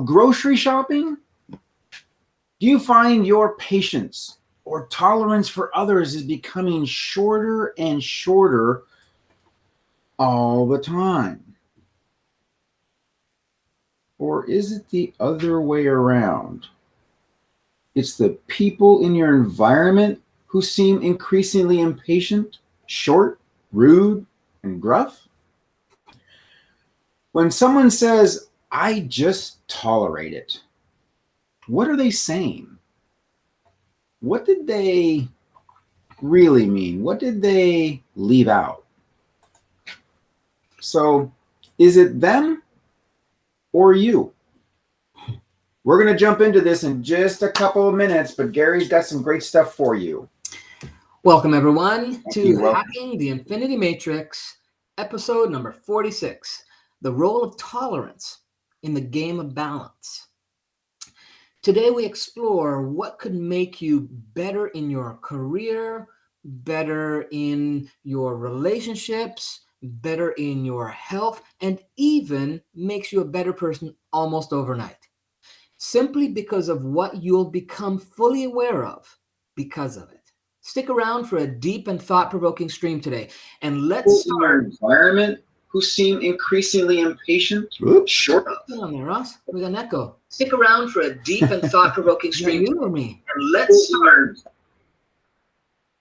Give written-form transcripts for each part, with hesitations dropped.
grocery shopping? Do you find your patience or tolerance for others is becoming shorter and shorter all the time? Or is it the other way around? It's the people in your environment who seem increasingly impatient, short, rude, and gruff? When someone says, I just tolerate it, what are they saying? What did they really mean? What did they leave out? So, is it them or you? We're going to jump into this in just a couple of minutes, but Gary's got some great stuff for you. Welcome, everyone, to Hacking the Infinity Matrix, episode number 46, The Role of Tolerance in the Game of Balance. Today, we explore what could make you better in your career, better in your relationships, better in your health, and even makes you a better person almost overnight. Simply because of what you'll become fully aware of because of it. Stick around for a deep and thought-provoking stream today, and let's start. Environment who seem increasingly impatient. Oops, short up. What's on there, Ross? We got an echo. Stick around for a deep and thought-provoking stream. You or me? And let's start.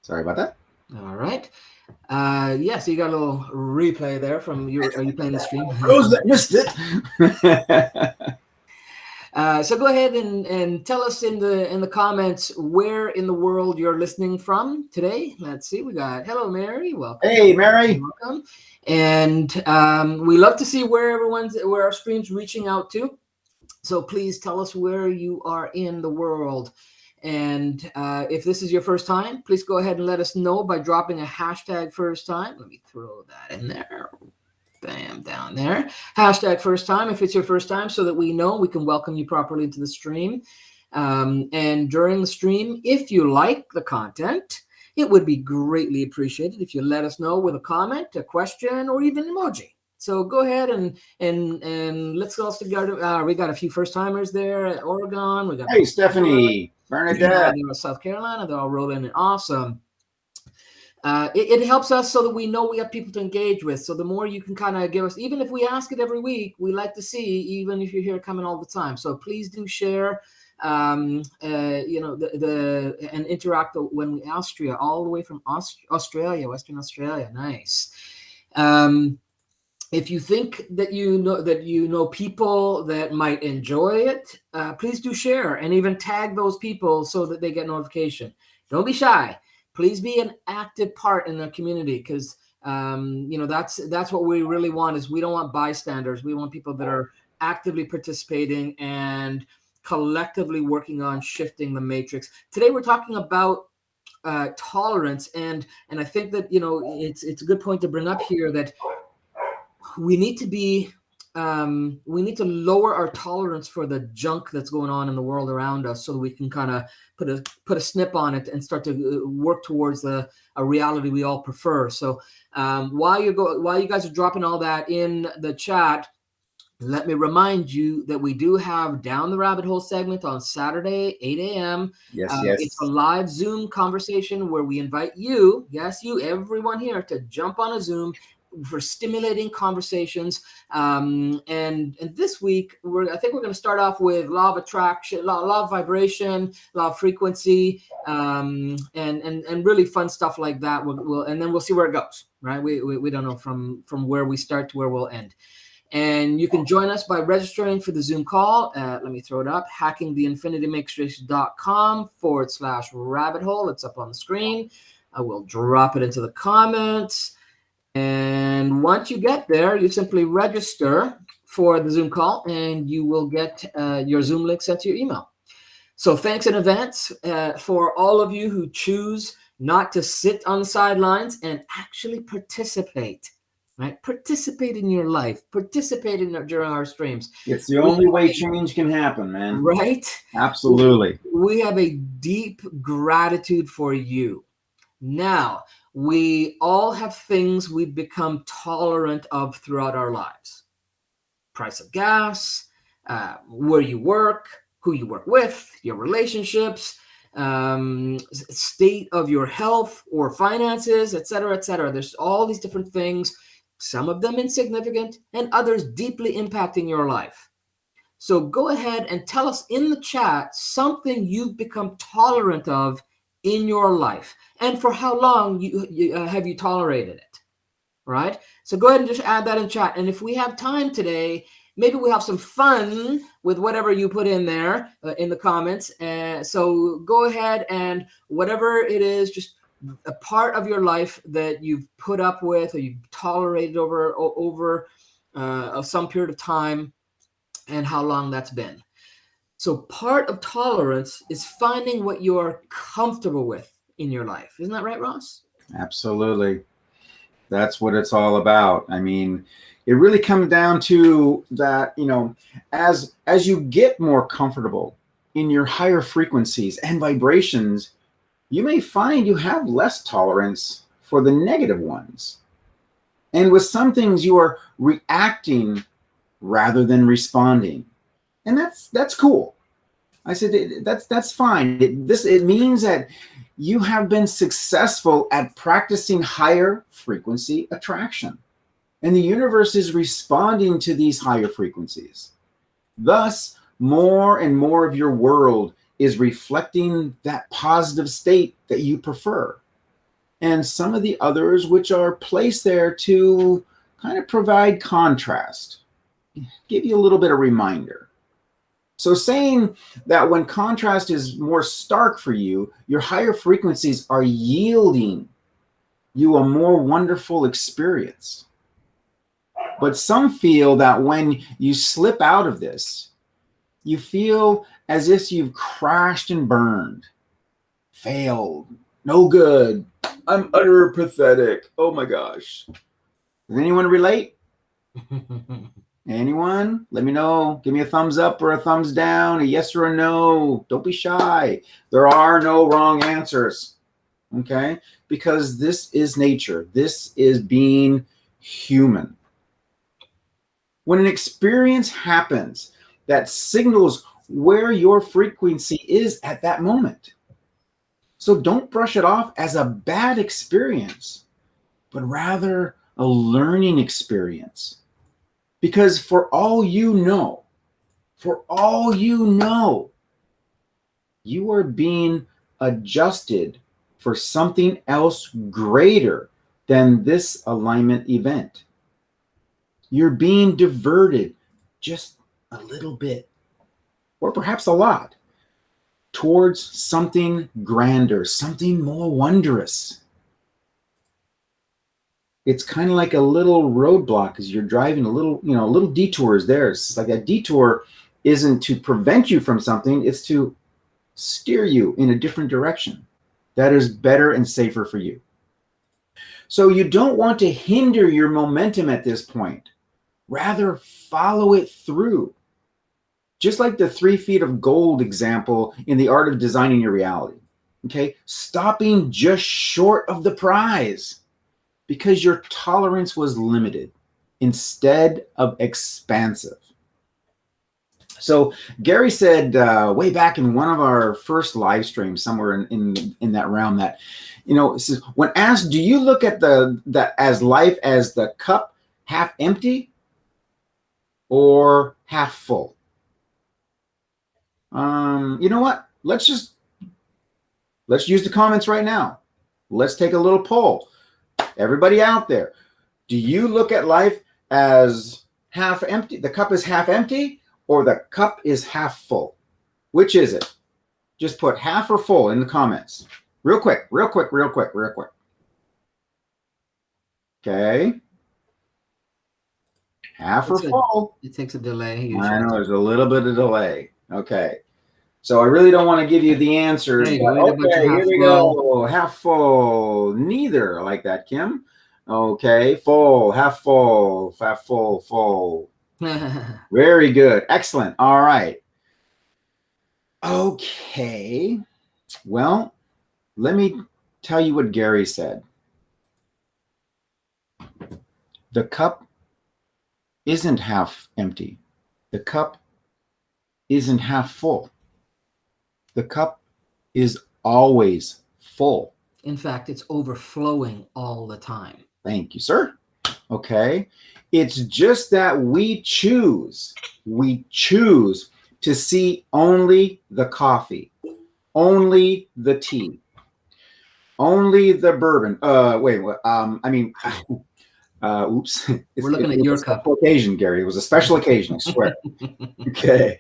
Sorry about that. All right. Yeah, so you got a little replay there from your. Are you playing the stream? Those that missed it. So go ahead and tell us in the comments where in the world you're listening from today. Let's see. We got hello, Mary. Welcome. Hey, Mary. Welcome. And we love to see where our stream's reaching out to. So please tell us where you are in the world. And if this is your first time, please go ahead and let us know by dropping a hashtag first time. Let me throw that in there. Bam, down there. Hashtag first time if it's your first time, so that we know we can welcome you properly into the stream. And during the stream, if you like the content, it would be greatly appreciated if you let us know with a comment, a question, or even emoji. So go ahead and let's go together. We got a few first timers there at Oregon. We got Stephanie, Bernadette, South Carolina. They're all rolling in. Awesome. It helps us so that we know we have people to engage with. So the more you can kind of give us, even if we ask it every week, we like to see, even if you're here coming all the time. So please do share, and interact when we Austria, all the way from Australia, Western Australia. Nice. If you think that you know people that might enjoy it, please do share and even tag those people so that they get notification. Don't be shy. Please be an active part in the community, because that's what we really want. Is we don't want bystanders. We want people that are actively participating and collectively working on shifting the matrix. Today we're talking about tolerance, and I think that it's a good point to bring up here that we need to lower our tolerance for the junk that's going on in the world around us, so that we can kind of put a snip on it and start to work towards a reality we all prefer. So while you guys are dropping all that in the chat, let me remind you that we do have Down the Rabbit Hole segment on Saturday, 8 a.m. Yes. It's a live Zoom conversation where we invite you, everyone here, to jump on a Zoom for stimulating conversations. And this week, I think we're going to start off with law of attraction, law of vibration, law of frequency, and really fun stuff like that. And then we'll see where it goes. Right? We don't know from where we start to where we'll end. And you can join us by registering for the Zoom call. Let me throw it up. hackingtheinfinitymatrix.com/rabbit hole. It's up on the screen. I will drop it into the comments. And once you get there, you simply register for the Zoom call, and you will get your Zoom link sent to your email. So thanks in advance for all of you who choose not to sit on the sidelines and actually participate. Right? Participate in your life. Participate during our streams. It's the only way change can happen, man. Right? Absolutely. We have a deep gratitude for you. Now, we all have things we've become tolerant of throughout our lives. Price of gas, where you work, who you work with, your relationships, state of your health or finances, etc., etc. There's all these different things, some of them insignificant and others deeply impacting your life. So go ahead and tell us in the chat something you've become tolerant of in your life, and for how long have you tolerated it, right? So go ahead and just add that in chat. And if we have time today, maybe we'll have some fun with whatever you put in there in the comments. So go ahead and whatever it is, just a part of your life that you've put up with or you've tolerated over some period of time, and how long that's been. So part of tolerance is finding what you're comfortable with in your life. Isn't that right, Ross? Absolutely. That's what it's all about. I mean, it really comes down to that, as you get more comfortable in your higher frequencies and vibrations, you may find you have less tolerance for the negative ones. And with some things, you are reacting rather than responding. And that's cool. I said that's fine. It means that you have been successful at practicing higher frequency attraction, and the universe is responding to these higher frequencies. Thus, more and more of your world is reflecting that positive state that you prefer, and some of the others which are placed there to kind of provide contrast, give you a little bit of reminder. So saying that when contrast is more stark for you, your higher frequencies are yielding you a more wonderful experience. But some feel that when you slip out of this, you feel as if you've crashed and burned, failed, no good, I'm utter pathetic. Oh my gosh. Does anyone relate? Anyone? Let me know. Give me a thumbs up or a thumbs down, a yes or a no. Don't be shy. There are no wrong answers. Okay? Because this is nature. This is being human. When an experience happens that signals where your frequency is at that moment. So don't brush it off as a bad experience, but rather a learning experience. Because for all you know, you are being adjusted for something else greater than this alignment event. You're being diverted just a little bit, or perhaps a lot, towards something grander, something more wondrous. It's kind of like a little roadblock as you're driving, a little detour is there. It's like a detour isn't to prevent you from something, it's to steer you in a different direction that is better and safer for you. So you don't want to hinder your momentum at this point. Rather, follow it through. Just like the 3 feet of gold example in the art of designing your reality. Okay? Stopping just short of the prize because your tolerance was limited instead of expansive. So Gary said way back in one of our first live streams, somewhere in that realm, that it says, when asked, do you look at that as life as the cup half empty or half full? You know what? Let's use the comments right now. Let's take a little poll. Everybody out there, do you look at life as half empty? The cup is half empty, or the cup is half full? Which is it? Just put half or full in the comments. Real quick. Okay. Half or full? It takes a delay. Usually. I know there's a little bit of delay. Okay. So I really don't want to give you the answers. Okay, here we go. Half full. Neither. I like that, Kim. Okay, full, half full, full. Very good. Excellent. All right. Okay. Well, let me tell you what Gary said. The cup isn't half empty. The cup isn't half full. The cup is always full. In fact, it's overflowing all the time. Thank you, sir. Okay. It's just that we choose to see only the coffee, only the tea, only the bourbon. Oops. We're looking at your cup. Occasion, Gary. It was a special occasion, I swear. Okay.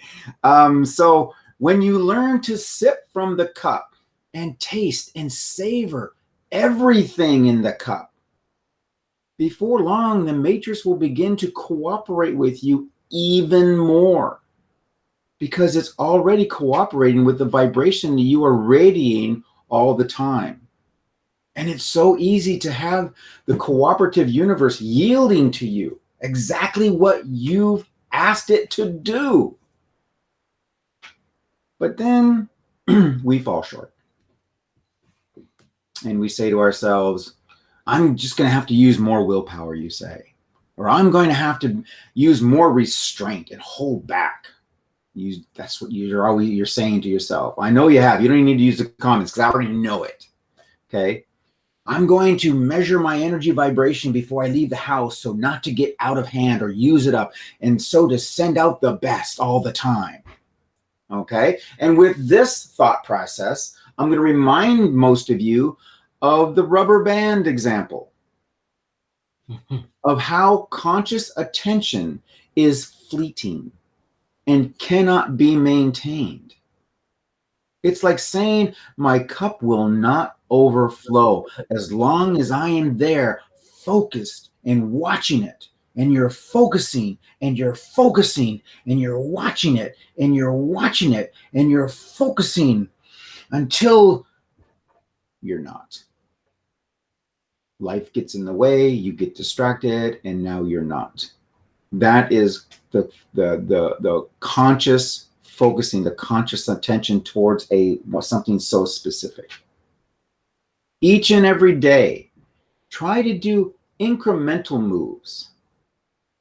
So when you learn to sip from the cup and taste and savor everything in the cup, before long, the matrix will begin to cooperate with you even more because it's already cooperating with the vibration that you are radiating all the time. And it's so easy to have the cooperative universe yielding to you exactly what you've asked it to do. But then we fall short. And we say to ourselves, I'm just going to have to use more willpower, you say. Or I'm going to have to use more restraint and hold back. That's what you're saying to yourself. I know you have. You don't even need to use the comments because I already know it. Okay. I'm going to measure my energy vibration before I leave the house so not to get out of hand or use it up, and so to send out the best all the time. Okay. And with this thought process, I'm going to remind most of you of the rubber band example of how conscious attention is fleeting and cannot be maintained. It's like saying my cup will not overflow as long as I am there focused and watching it. And you're focusing and you're focusing and you're watching it and you're watching it and you're focusing until you're not. Life gets in the way, you get distracted, and now you're not. That is the conscious focusing, the conscious attention towards something so specific. Each and every day, try to do incremental moves,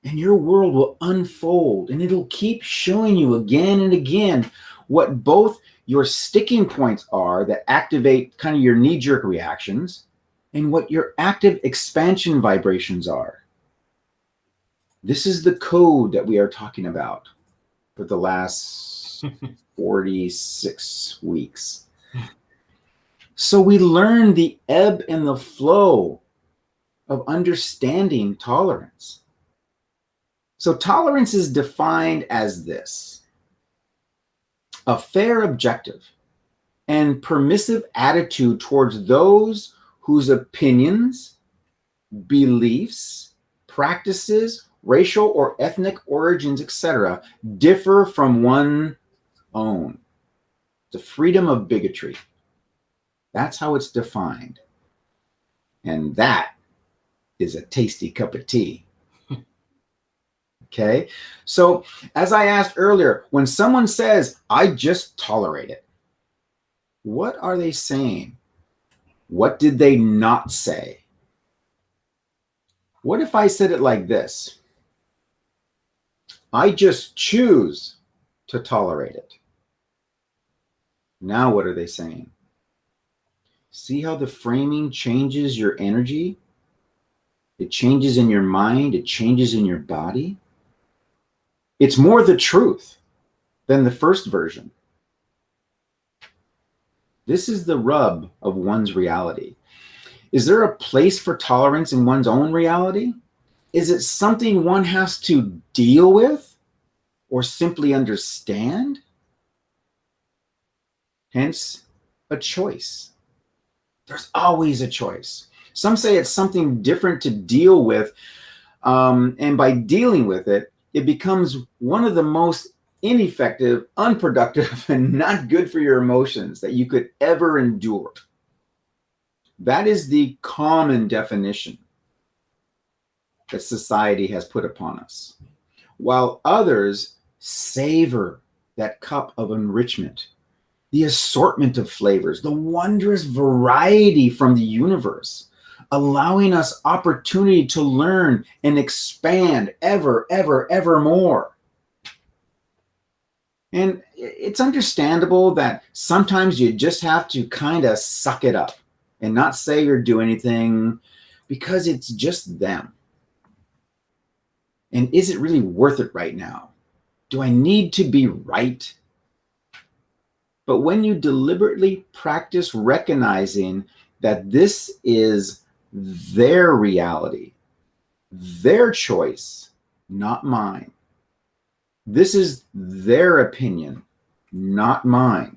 and your world will unfold, and it'll keep showing you again and again what both your sticking points are that activate kind of your knee-jerk reactions and what your active expansion vibrations are. This is the code that we are talking about for the last 46 weeks. So we learn the ebb and the flow of understanding tolerance. So tolerance is defined as this: a fair, objective, and permissive attitude towards those whose opinions, beliefs, practices, racial or ethnic origins, etc., differ from one's own. The freedom of bigotry. That's how it's defined. And that is a tasty cup of tea. Okay? So, as I asked earlier, when someone says, I just tolerate it, what are they saying? What did they not say? What if I said it like this? I just choose to tolerate it. Now what are they saying? See how the framing changes your energy? It changes in your mind. It changes in your body. It's more the truth than the first version. This is the rub of one's reality. Is there a place for tolerance in one's own reality? Is it something one has to deal with or simply understand? Hence, a choice. There's always a choice. Some say it's something different to deal with, and by dealing with it, it becomes one of the most ineffective, unproductive, and not good for your emotions that you could ever endure. That is the common definition that society has put upon us, while others savor that cup of enrichment, the assortment of flavors, the wondrous variety from the universe, allowing us opportunity to learn and expand ever more. And it's understandable that sometimes you just have to kind of suck it up and not say or do anything because it's just them. And is it really worth it right now? Do I need to be right? But when you deliberately practice recognizing that this is their reality, their choice, not mine. This is their opinion, not mine.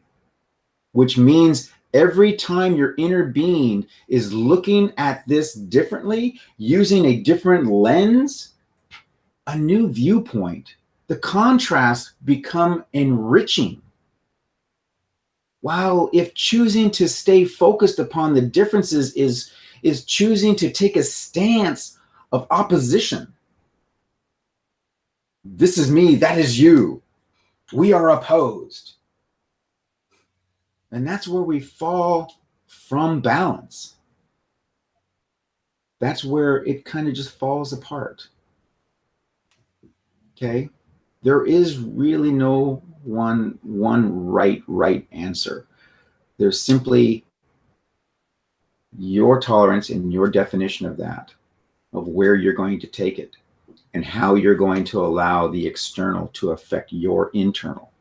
Which means every time your inner being is looking at this differently, using a different lens, a new viewpoint, the contrasts become enriching. While if choosing to stay focused upon the differences is choosing to take a stance of opposition. This is me, that is you. We are opposed. And that's where we fall from balance. That's where it kind of just falls apart. Okay? There is really no one right answer. There's simply your tolerance and your definition of that, of where you're going to take it and how you're going to allow the external to affect your internal.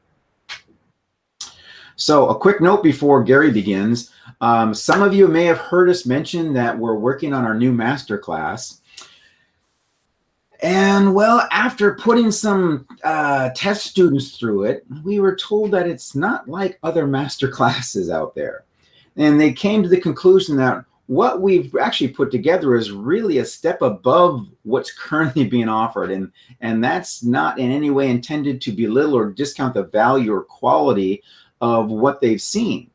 So a quick note before Gary begins. Some of you may have heard us mention that we're working on our new masterclass. And well, after putting some test students through it, we were told that it's not like other master classes out there. And they came to the conclusion that what we've actually put together is really a step above what's currently being offered. And that's not in any way intended to belittle or discount the value or quality of what they've seen.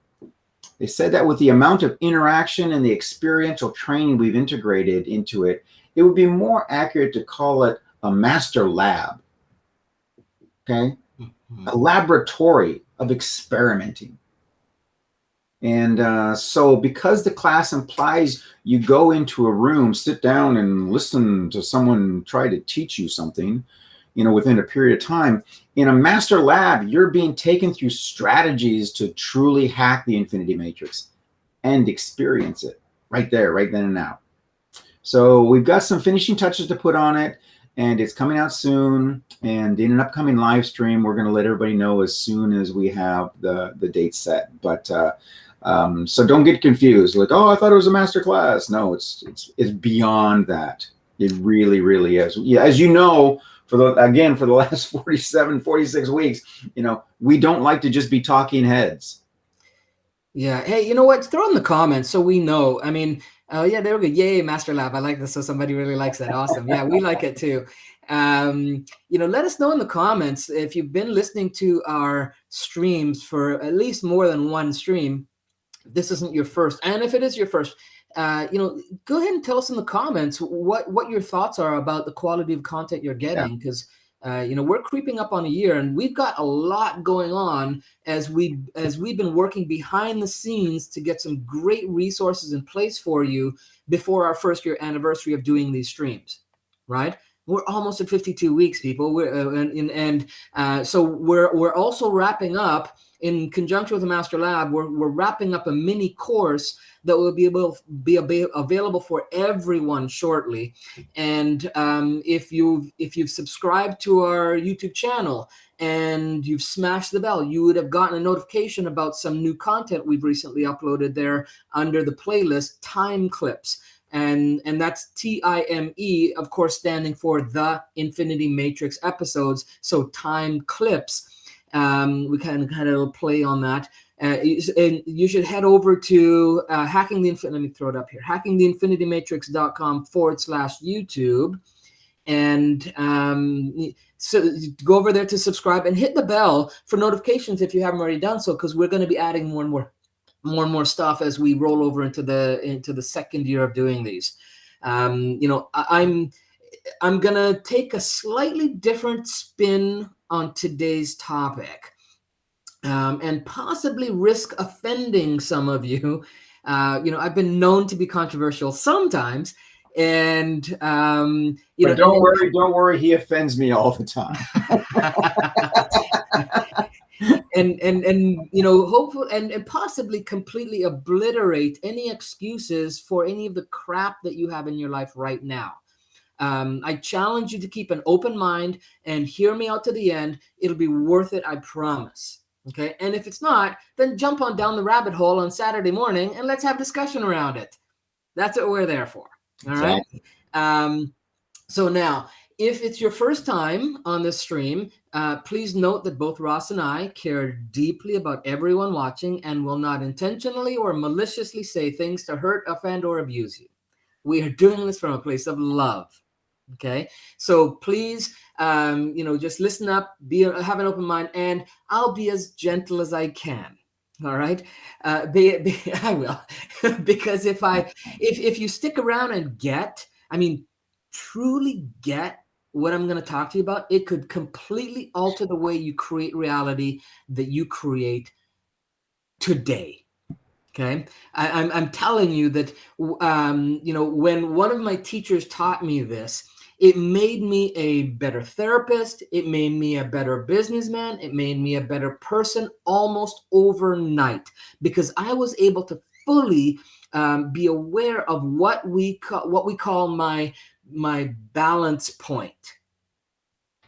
They said that with the amount of interaction and the experiential training we've integrated into it, it would be more accurate to call it a master lab, okay? A laboratory of experimenting. And so because the class implies you go into a room, sit down and listen to someone try to teach you something, within a period of time, in a master lab, you're being taken through strategies to truly hack the Infinity Matrix and experience it right there, right then and now. So we've got some finishing touches to put on it, and it's coming out soon. And in an upcoming live stream, we're going to let everybody know as soon as we have the date set. But so don't get confused. Like, oh, I thought it was a master class. No, it's beyond that. It really, really is. Yeah, as you know, for the last 47, 46 weeks, we don't like to just be talking heads. Yeah. Hey, you know what? Throw in the comments so we know. I mean, yeah, there we go. Yay, Master Lab. I like this. So somebody really likes that. Awesome. Yeah, we like it too. Let us know in the comments if you've been listening to our streams for at least more than one stream. This isn't your first, and if it is your first, go ahead and tell us in the comments what your thoughts are about the quality of content you're getting, because we're creeping up on a year, and we've got a lot going on as we've been working behind the scenes to get some great resources in place for you before our first year anniversary of doing these streams, right? We're almost at 52 weeks, people. So we're also wrapping up, in conjunction with the Master Lab, we're wrapping up a mini course that will be available for everyone shortly. And if you've subscribed to our YouTube channel and you've smashed the bell, you would have gotten a notification about some new content we've recently uploaded there under the playlist Time Clips. And that's TIME, of course, standing for the Infinity Matrix episodes. So Time Clips. We kind of play on that. And you should head over to let me throw it up here, hackingtheinfinitymatrix.com/YouTube. And so go over there to subscribe and hit the bell for notifications if you haven't already done so, because we're going to be adding more and more stuff as we roll over into the second year of doing these. I'm gonna take a slightly different spin on today's topic, and possibly risk offending some of you. I've been known to be controversial sometimes, and but don't worry, he offends me all the time. and hopeful and possibly completely obliterate any excuses for any of the crap that you have in your life right now. I challenge you to keep an open mind and hear me out to the end. It'll be worth it, I promise. Okay. And if it's not, then jump on down the rabbit hole on Saturday morning and let's have discussion around it. That's what we're there for. All exactly. Right. So now, if it's your first time on this stream, please note that both Ross and I care deeply about everyone watching and will not intentionally or maliciously say things to hurt, offend, or abuse you. We are doing this from a place of love. Okay, so please, just listen up, have an open mind, and I'll be as gentle as I can. All right, I will, because if you stick around and truly get what I'm going to talk to you about, it could completely alter the way you create reality that you create today. Okay, I'm telling you that when one of my teachers taught me this, it made me a better therapist. It made me a better businessman. It made me a better person almost overnight, because I was able to fully be aware of what we call my balance point.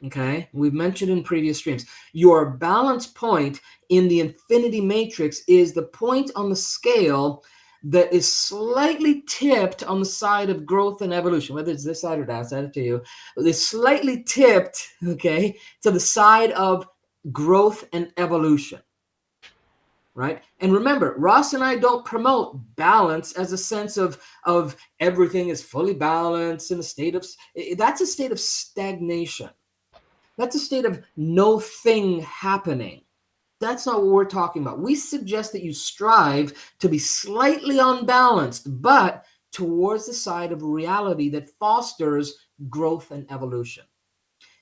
Okay, we've mentioned in previous streams, your balance point in the infinity matrix is the point on the scale that is slightly tipped on the side of growth and evolution, whether it's this side or that side, to you. It's slightly tipped, okay, to the side of growth and evolution, right? And remember, Ross and I don't promote balance as a sense of everything is fully balanced in a state of, that's a state of stagnation. That's a state of no thing happening. That's not what we're talking about. We suggest that you strive to be slightly unbalanced, but towards the side of reality that fosters growth and evolution.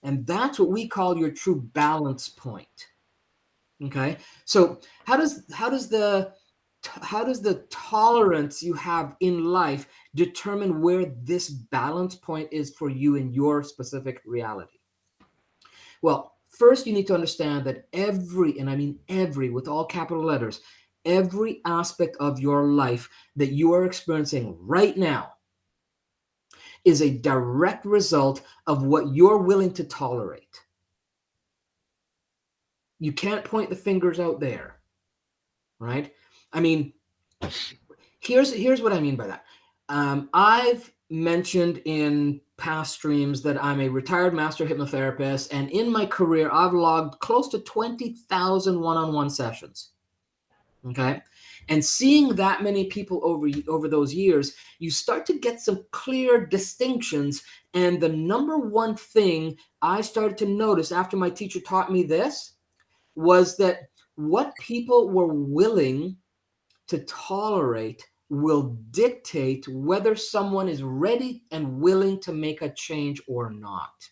And that's what we call your true balance point. Okay? So how does the tolerance you have in life determine where this balance point is for you in your specific reality? Well, first, you need to understand that every, and I mean every, with all capital letters, every aspect of your life that you are experiencing right now is a direct result of what you're willing to tolerate. You can't point the fingers out there, right? I mean, here's what I mean by that. I've mentioned in past streams that I'm a retired master hypnotherapist, and in my career, I've logged close to 20,000 one-on-one sessions. Okay, and seeing that many people over those years, you start to get some clear distinctions. And the number one thing I started to notice after my teacher taught me this was that what people were willing to tolerate will dictate whether someone is ready and willing to make a change or not,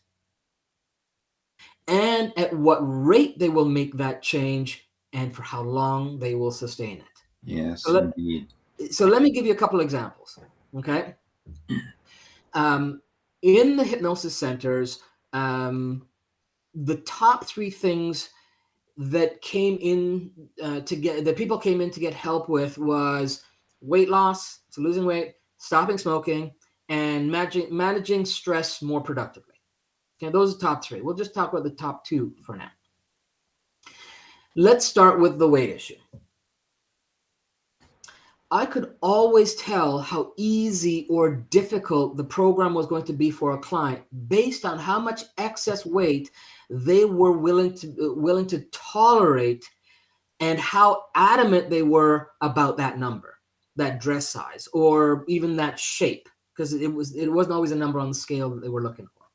and at what rate they will make that change and for how long they will sustain it. Yes, indeed. So let me give you a couple examples. Okay. In the hypnosis centers, the top three things that people came in to get help with was weight loss, so losing weight, stopping smoking, and managing stress more productively. Okay, those are top three. We'll just talk about the top two for now. Let's start with the weight issue. I could always tell how easy or difficult the program was going to be for a client based on how much excess weight they were willing to tolerate and how adamant they were about that number, that dress size, or even that shape, because it wasn't always a number on the scale that they were looking for.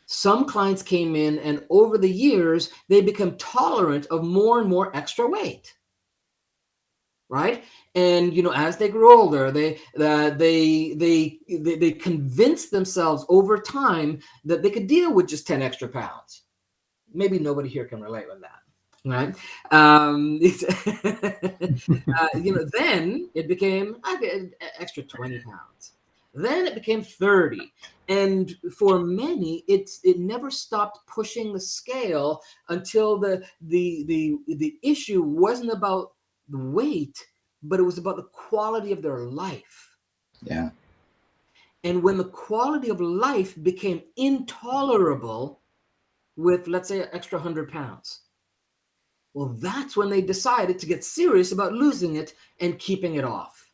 Some clients came in and over the years, they become tolerant of more and more extra weight. Right. And, as they grew older, they convinced themselves over time that they could deal with just 10 extra pounds. Maybe nobody here can relate with that. Right. Then it became extra 20 pounds. Then it became 30. And for many, it never stopped pushing the scale until the issue wasn't about the weight, but it was about the quality of their life. Yeah. And when the quality of life became intolerable with, let's say, an extra 100 pounds, well, that's when they decided to get serious about losing it and keeping it off.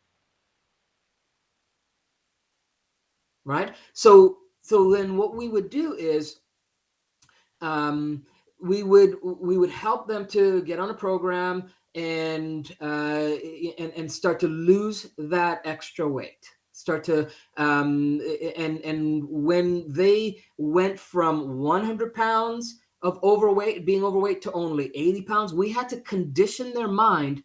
Right? So then what we would do is we would help them to get on a program and start to lose that extra weight. Start to and when they went from 100 pounds of being overweight to only 80 pounds, we had to condition their mind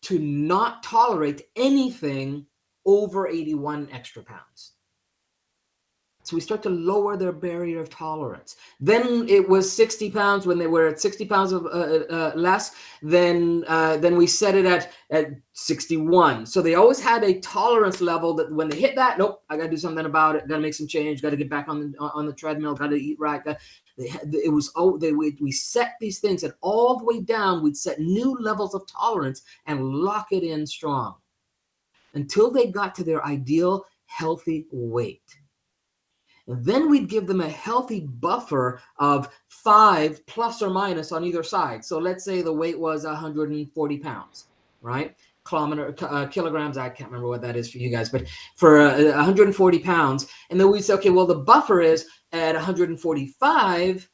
to not tolerate anything over 81 extra pounds. So we start to lower their barrier of tolerance. Then it was 60 pounds when they were at 60 pounds of less. Then we set it at 61. So they always had a tolerance level that when they hit that, nope, I got to do something about it. Got to make some change. Got to get back on the treadmill. Got to eat right. We set these things, and all the way down, we'd set new levels of tolerance and lock it in strong until they got to their ideal healthy weight. And then we'd give them a healthy buffer of 5 plus or minus on either side. So let's say the weight was 140 pounds, right? Kilograms, I can't remember what that is for you guys, but for 140 pounds. And then we'd say, okay, well, the buffer is at 145.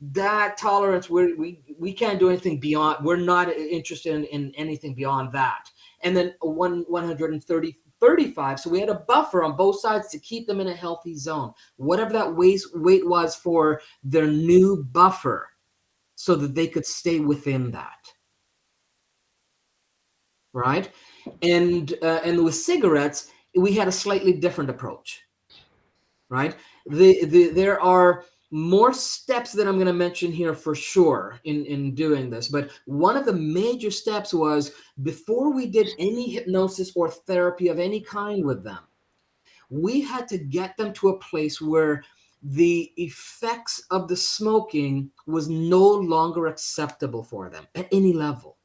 That tolerance, we can't do anything beyond. We're not interested in anything beyond that. And then 135. So we had a buffer on both sides to keep them in a healthy zone, whatever that weight was for their new buffer, so that they could stay within that. Right? And with cigarettes, we had a slightly different approach. Right? There are more steps that I'm going to mention here for sure in doing this. But one of the major steps was, before we did any hypnosis or therapy of any kind with them, we had to get them to a place where the effects of the smoking was no longer acceptable for them at any level.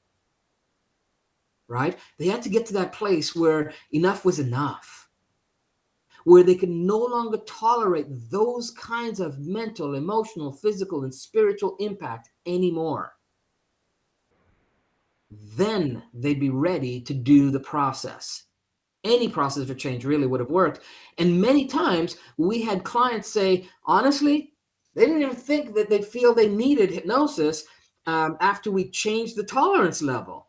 Right? They had to get to that place where enough was enough, where they could no longer tolerate those kinds of mental, emotional, physical, and spiritual impact anymore. Then they'd be ready to do the process. Any process for change really would have worked. And many times we had clients say, honestly, they didn't even think that they'd feel they needed hypnosis after we changed the tolerance level.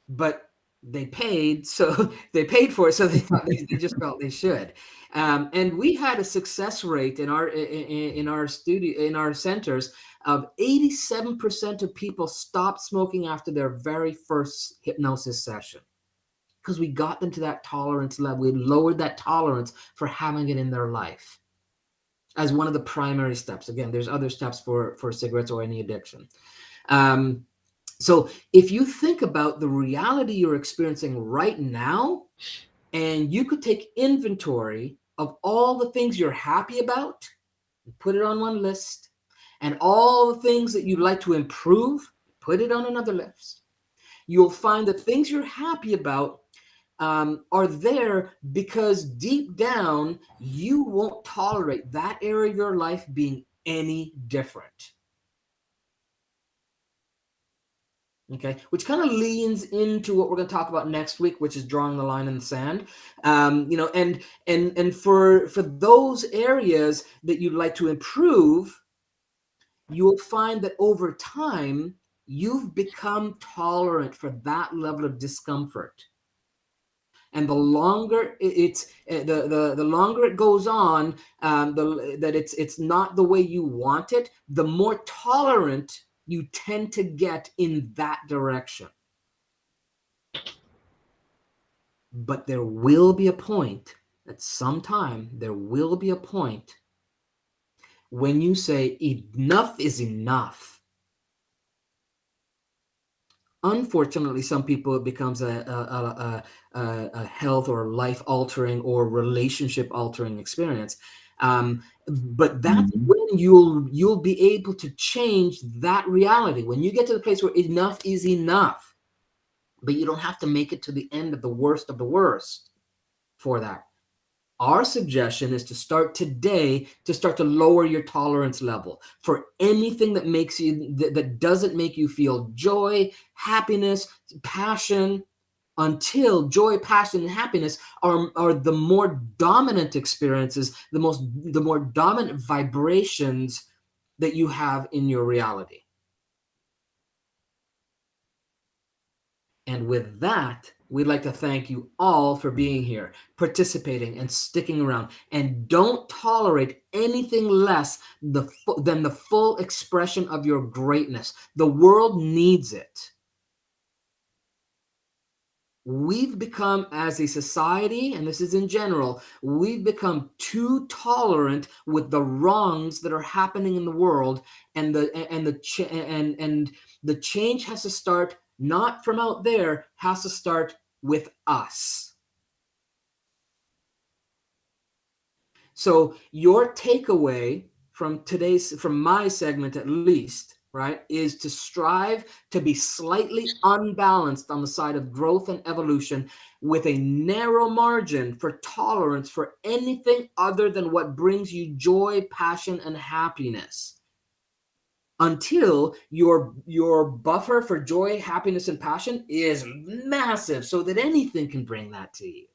But they paid, so they paid for it, so they thought they just felt they should. And we had a success rate in our centers of 87% of people stopped smoking after their very first hypnosis session, because we got them to that tolerance level. We lowered that tolerance for having it in their life as one of the primary steps. Again, there's other steps for cigarettes or any addiction. So if you think about the reality you're experiencing right now, and you could take inventory of all the things you're happy about and put it on one list, and all the things that you'd like to improve, put it on another list, you'll find that things you're happy about are there because deep down, you won't tolerate that area of your life being any different. Okay, which kind of leans into what we're going to talk about next week, which is drawing the line in the sand. And for those areas that you'd like to improve, you'll find that over time you've become tolerant for that level of discomfort. And the longer the longer it goes on, that it's not the way you want it, the more tolerant you tend to get in that direction. But there will be a point, at some time, there will be a point when you say enough is enough. Unfortunately, some people, it becomes a health or life altering or relationship altering experience. But that's Mhm. when you'll be able to change that reality. When you get to the place where enough is enough, but you don't have to make it to the end of the worst for that. Our suggestion is to start today, to start to lower your tolerance level for anything that makes you, that doesn't make you feel joy, happiness, passion, until joy, passion, and happiness are the more dominant experiences, the more dominant vibrations that you have in your reality. And with that, we'd like to thank you all for being here, participating, and sticking around. And don't tolerate anything less than the full expression of your greatness. The world needs it. We've become, as a society, and this is in general, we've become too tolerant with the wrongs that are happening in the world, and the change has to start not from out there, has to start with us. So your takeaway from my segment, at least, right, is to strive to be slightly unbalanced on the side of growth and evolution, with a narrow margin for tolerance for anything other than what brings you joy, passion, and happiness, until your buffer for joy, happiness, and passion is massive, so that anything can bring that to you.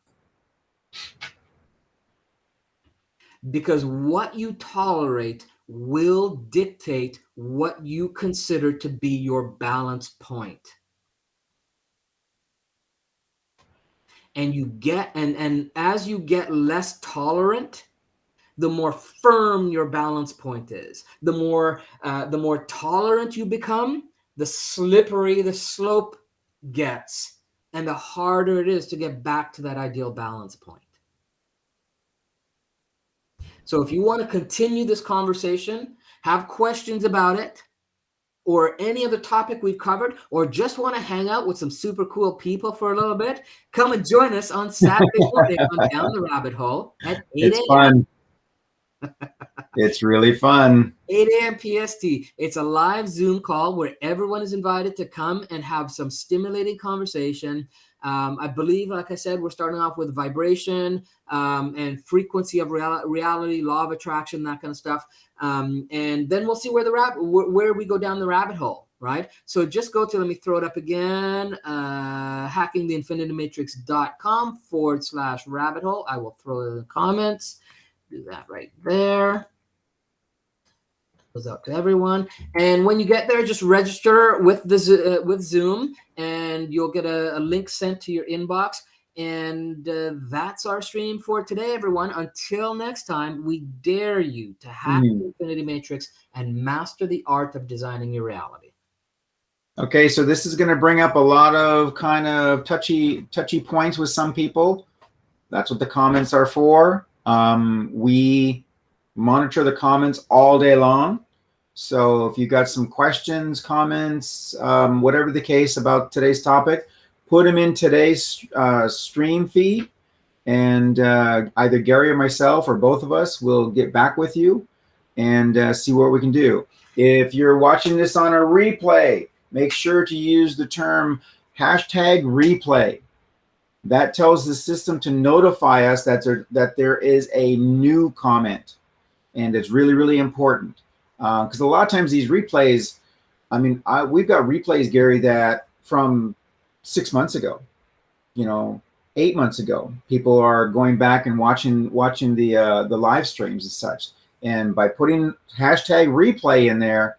Because what you tolerate will dictate what you consider to be your balance point. And as you get less tolerant, the more firm your balance point is. The more tolerant you become, the slippery the slope gets, and the harder it is to get back to that ideal balance point. So if you want to continue this conversation, have questions about it, or any other topic we've covered, or just want to hang out with some super cool people for a little bit, come and join us on Saturday morning on Down the Rabbit Hole at 8 It's a.m. fun. It's really fun. 8 a.m. PST. It's a live Zoom call where everyone is invited to come and have some stimulating conversation. I believe, like I said, we're starting off with vibration and frequency of reality, law of attraction, that kind of stuff. And then we'll see where we go down the rabbit hole, right? So just go to, let me throw it up again, hackingtheinfinitematrix.com/rabbit hole. I will throw it in the comments. Do that right there. Goes out to everyone. And when you get there, just register with with Zoom, and you'll get a link sent to your inbox. And that's our stream for today, everyone. Until next time, we dare you to hack the Infinity Matrix and master the art of designing your reality. Okay, so this is going to bring up a lot of kind of touchy points with some people. That's what the comments are for. We monitor the comments all day long. So if you got some questions, comments, whatever the case about today's topic, put them in today's stream feed, and either Gary or myself or both of us will get back with you and see what we can do. If you're watching this on a replay, make sure to use the term #replay. That tells the system to notify us that there is a new comment, and it's really, really important. Because a lot of times these replays, I mean, we've got replays, Gary, that from 6 months ago, 8 months ago, people are going back and watching the live streams and such. And by putting #replay in there,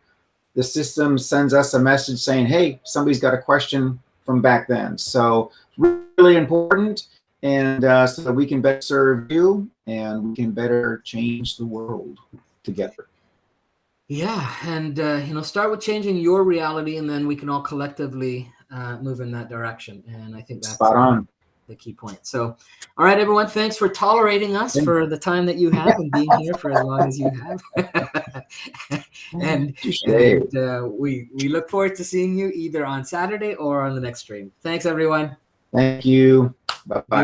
the system sends us a message saying, hey, somebody's got a question from back then. So really important, and so that we can better serve you and we can better change the world together. Yeah, and start with changing your reality, and then we can all collectively move in that direction. And I think that's spot on. The key point. So, all right, everyone, thanks for tolerating us for the time that you have and being here for as long as you have. and Touche. we look forward to seeing you either on Saturday or on the next stream. Thanks, everyone. Thank you. Bye-bye.